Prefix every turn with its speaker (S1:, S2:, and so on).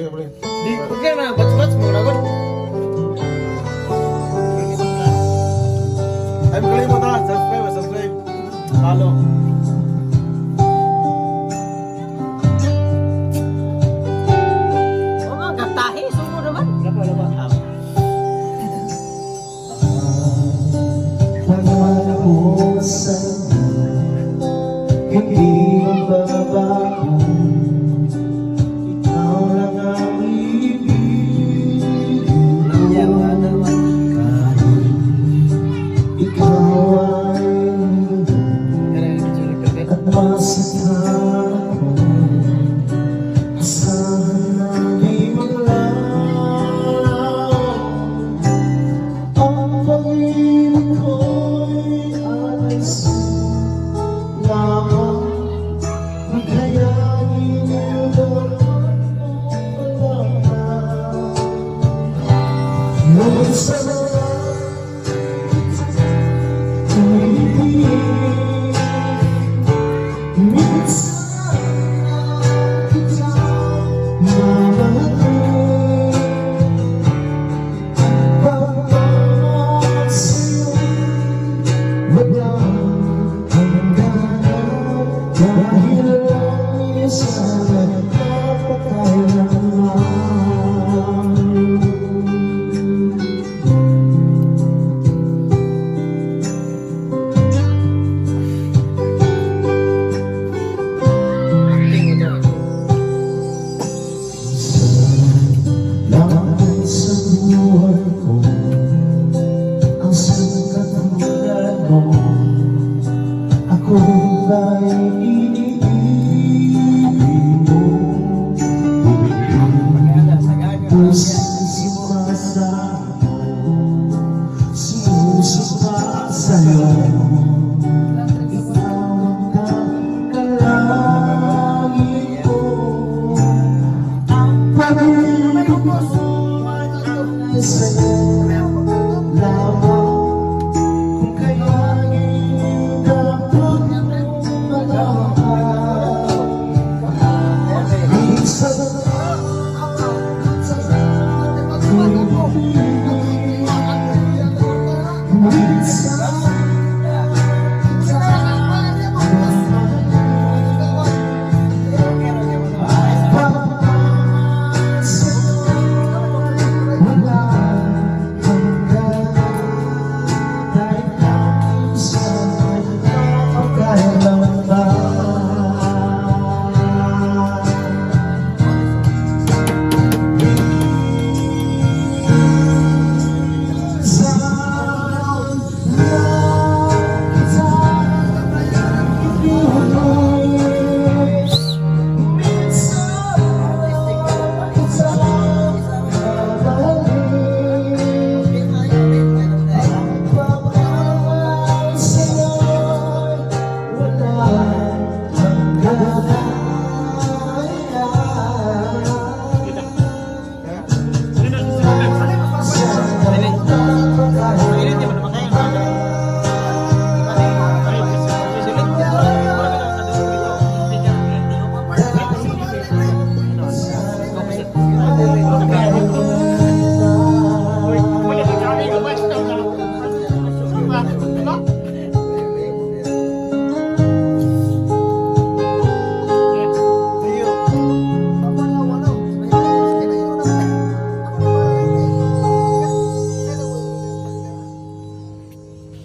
S1: boleh.
S2: Di kuya na bats-bats mo na gud.
S1: Ay, magaling mo ta. Subscribe. Follow.
S3: Oo nga, gatahi. Sumo naman.
S2: Lapa.
S4: Hindi magbabago, ikaw lang ang ibigin ko. Kahit ikaw ay at masaktan ko, asahan na di maglaho. Ang pag-ibig ko'y alis lamang. Maghayain ang wala na. Ngunit sa mga tumitigil, minsan kita mamahalin. Pagmamahal sa'yo, walang hangganan. Dahil lang isa nagpapakailanman. Salamat sa buhay ko, ang sangkatulad mo. Ako ba'y iniibig mo? Pusong sumasama, sumusuka sa'yo. Ikaw ang tanging kalangit ko. Ang pag-ibig ko ay sa'yo.